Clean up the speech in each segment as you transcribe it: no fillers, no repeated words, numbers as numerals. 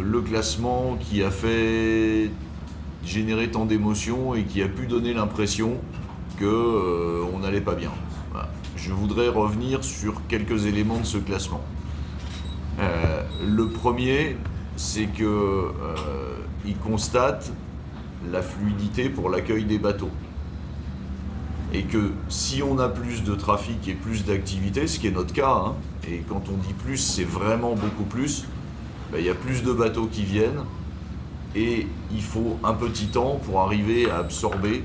le classement qui a fait générer tant d'émotions et qui a pu donner l'impression qu'on n'allait pas bien. Voilà. Je voudrais revenir sur quelques éléments de ce classement. Le premier, c'est qu'il constate la fluidité pour l'accueil des bateaux. Et que si on a plus de trafic et plus d'activité, ce qui est notre cas, hein, et quand on dit plus, c'est vraiment beaucoup plus, il y a plus de bateaux qui viennent et il faut un petit temps pour arriver à absorber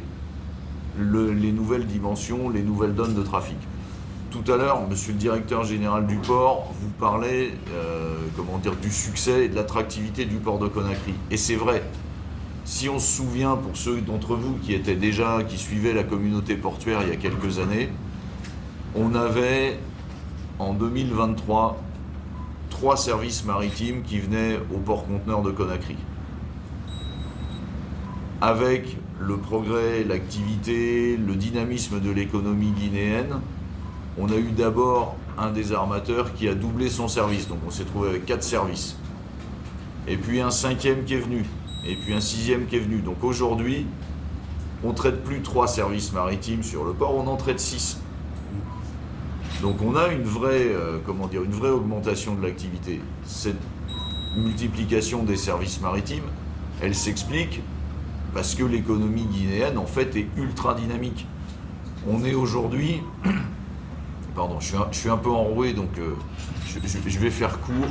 les nouvelles dimensions, les nouvelles donnes de trafic. Tout à l'heure, monsieur le directeur général du port vous parlait du succès et de l'attractivité du port de Conakry. Et c'est vrai. Si on se souvient, pour ceux d'entre vous qui suivaient la communauté portuaire il y a quelques années, on avait en 2023 3 services maritimes qui venaient au port conteneur de Conakry. Avec le progrès, l'activité, le dynamisme de l'économie guinéenne, on a eu d'abord un des armateurs qui a doublé son service, donc on s'est trouvé avec 4 services. Et puis un 5e qui est venu. Et puis un 6e qui est venu. Donc aujourd'hui, on ne traite plus 3 services maritimes sur le port, on en traite 6. Donc on a une vraie augmentation de l'activité. Cette multiplication des services maritimes, elle s'explique parce que l'économie guinéenne, en fait, est ultra dynamique. On est aujourd'hui... Pardon, je suis un peu enroué, donc je vais faire court.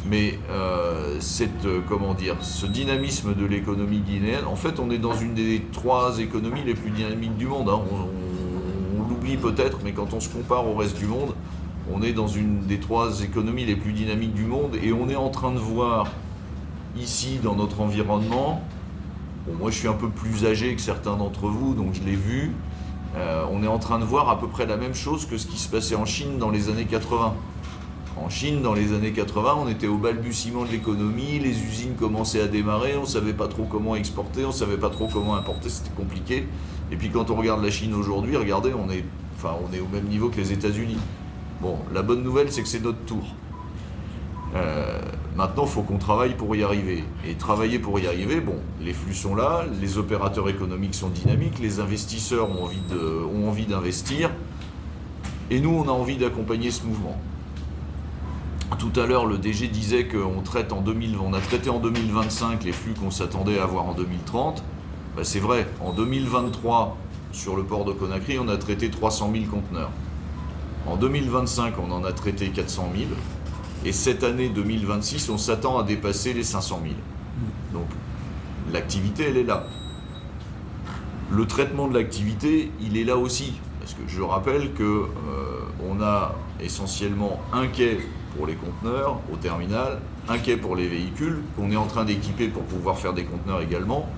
Mais ce dynamisme de l'économie guinéenne, en fait, on est dans une des 3 économies les plus dynamiques du monde. Hein. On l'oublie peut-être, mais quand on se compare au reste du monde, on est dans une des 3 économies les plus dynamiques du monde. Et on est en train de voir, ici, dans notre environnement, moi je suis un peu plus âgé que certains d'entre vous, donc je l'ai vu, on est en train de voir à peu près la même chose que ce qui se passait en Chine dans les années 80. En Chine, dans les années 80, on était au balbutiement de l'économie, les usines commençaient à démarrer, on ne savait pas trop comment exporter, on ne savait pas trop comment importer, c'était compliqué. Et puis quand on regarde la Chine aujourd'hui, regardez, on est au même niveau que les États-Unis. Bon, la bonne nouvelle, c'est que c'est notre tour. Maintenant, il faut qu'on travaille pour y arriver. Et travailler pour y arriver, bon, les flux sont là, les opérateurs économiques sont dynamiques, les investisseurs ont envie d'investir, et nous, on a envie d'accompagner ce mouvement. Tout à l'heure, le DG disait qu'on a traité en 2025 les flux qu'on s'attendait à avoir en 2030. C'est vrai, en 2023, sur le port de Conakry, on a traité 300 000 conteneurs. En 2025, on en a traité 400 000. Et cette année 2026, on s'attend à dépasser les 500 000. Donc, l'activité, elle est là. Le traitement de l'activité, il est là aussi. Parce que je rappelle qu'on a essentiellement un quai pour les conteneurs au terminal, un quai pour les véhicules, qu'on est en train d'équiper pour pouvoir faire des conteneurs également,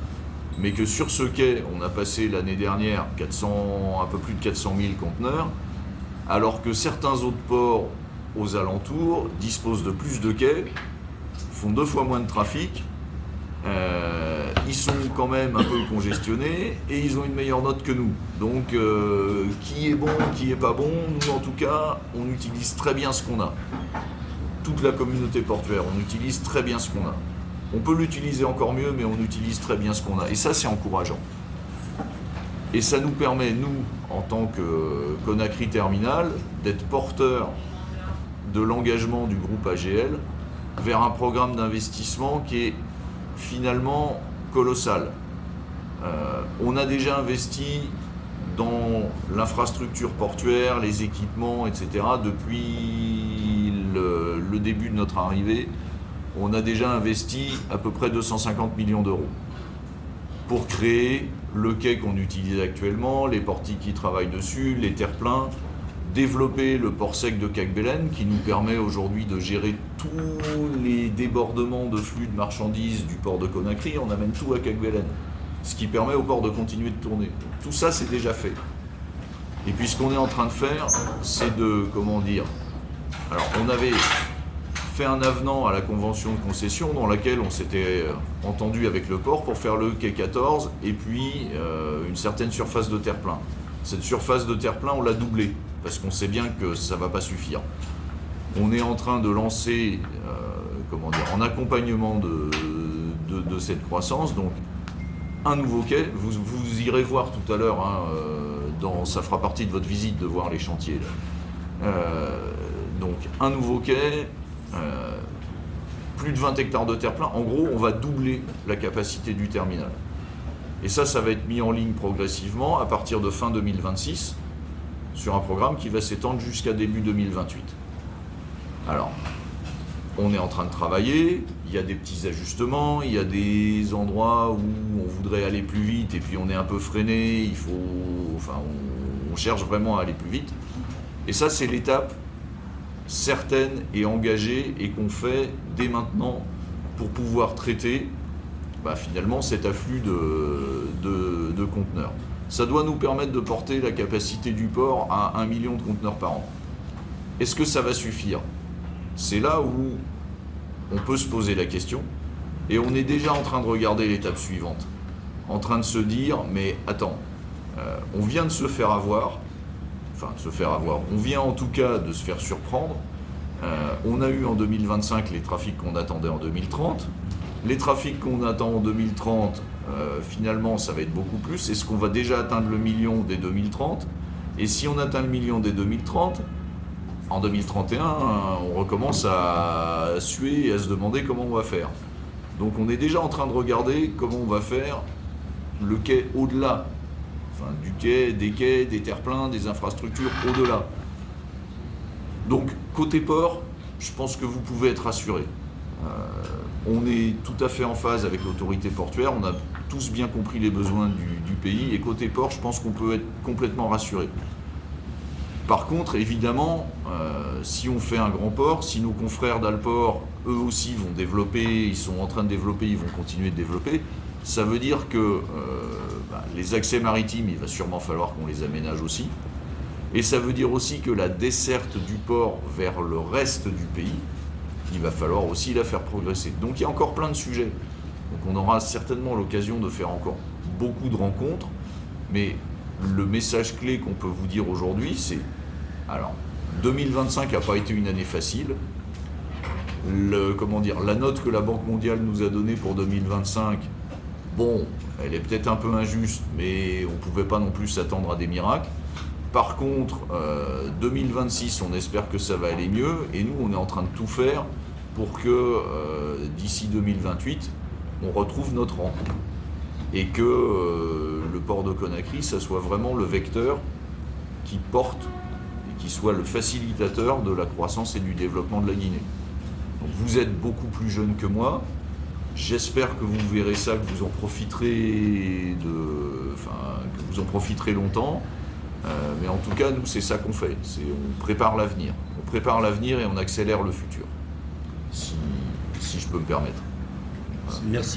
mais que sur ce quai, on a passé l'année dernière un peu plus de 400 000 conteneurs, alors que certains autres ports aux alentours disposent de plus de quais, font 2 fois moins de trafic, ils sont quand même un peu congestionnés et ils ont une meilleure note que nous. Donc qui est bon, qui est pas bon, nous en tout cas, on utilise très bien ce qu'on a. Toute la communauté portuaire, on utilise très bien ce qu'on a. On peut l'utiliser encore mieux, mais on utilise très bien ce qu'on a. Et ça, c'est encourageant. Et ça nous permet, nous, en tant que Conakry Terminal, d'être porteurs de l'engagement du groupe AGL vers un programme d'investissement qui est finalement colossal. On a déjà investi dans l'infrastructure portuaire, les équipements, etc. Depuis le début de notre arrivée, on a déjà investi à peu près 250 millions d'euros pour créer le quai qu'on utilise actuellement, les portiques qui travaillent dessus, les terre-pleins, développer le port sec de Cagbelen qui nous permet aujourd'hui de gérer tous les débordements de flux de marchandises du port de Conakry. On amène tout à Cagbelen, ce qui permet au port de continuer de tourner. Tout ça, c'est déjà fait. Et puis ce qu'on est en train de faire, c'est alors on avait fait un avenant à la convention de concession dans laquelle on s'était entendu avec le port pour faire le quai 14 et puis une certaine surface de terre-plein. Cette surface de terre-plein, on l'a doublée parce qu'on sait bien que ça ne va pas suffire. On est en train de lancer en accompagnement de cette croissance. Donc, un nouveau quai, vous irez voir tout à l'heure, ça fera partie de votre visite de voir les chantiers. Donc, un nouveau quai, plus de 20 hectares de terre-plein. En gros, on va doubler la capacité du terminal. Et ça va être mis en ligne progressivement à partir de fin 2026 sur un programme qui va s'étendre jusqu'à début 2028. Alors, on est en train de travailler, il y a des petits ajustements, il y a des endroits où on voudrait aller plus vite et puis on est un peu freiné, on cherche vraiment à aller plus vite. Et ça, c'est l'étape certaine et engagée et qu'on fait dès maintenant pour pouvoir traiter finalement cet afflux de conteneurs. Ça doit nous permettre de porter la capacité du port à 1 million de conteneurs par an. Est-ce que ça va suffire ? C'est là où on peut se poser la question et on est déjà en train de regarder l'étape suivante, en train de se dire mais attends, on vient de se faire avoir, on vient en tout cas de se faire surprendre. On a eu en 2025 les trafics qu'on attendait en 2030. Les trafics qu'on attend en 2030, finalement, ça va être beaucoup plus. Est-ce qu'on va déjà atteindre le million dès 2030 ? Et si on atteint le million dès 2030, en 2031, on recommence à suer et à se demander comment on va faire. Donc on est déjà en train de regarder comment on va faire le quai au-delà. Du quai, des terre-pleins, des infrastructures au-delà. Donc, côté port, je pense que vous pouvez être rassurés. On est tout à fait en phase avec l'autorité portuaire, on a tous bien compris les besoins du pays, et côté port, je pense qu'on peut être complètement rassuré. Par contre, évidemment, si on fait un grand port, si nos confrères d'Alport, eux aussi vont développer, ils sont en train de développer, ils vont continuer de développer, ça veut dire que les accès maritimes, il va sûrement falloir qu'on les aménage aussi. Et ça veut dire aussi que la desserte du port vers le reste du pays, il va falloir aussi la faire progresser. Donc il y a encore plein de sujets. Donc on aura certainement l'occasion de faire encore beaucoup de rencontres. Mais le message clé qu'on peut vous dire aujourd'hui, c'est... Alors, 2025 n'a pas été une année facile. La note que la Banque mondiale nous a donnée pour 2025, bon, elle est peut-être un peu injuste, mais on ne pouvait pas non plus s'attendre à des miracles. Par contre, 2026, on espère que ça va aller mieux, et nous, on est en train de tout faire pour que d'ici 2028, on retrouve notre rang. Et que le port de Conakry, ça soit vraiment le vecteur qui porte et qui soit le facilitateur de la croissance et du développement de la Guinée. Donc vous êtes beaucoup plus jeune que moi. J'espère que vous verrez ça, que vous en profiterez longtemps. Mais en tout cas, nous, c'est ça qu'on fait. On prépare l'avenir. On prépare l'avenir et on accélère le futur, si je peux me permettre. Voilà. Merci.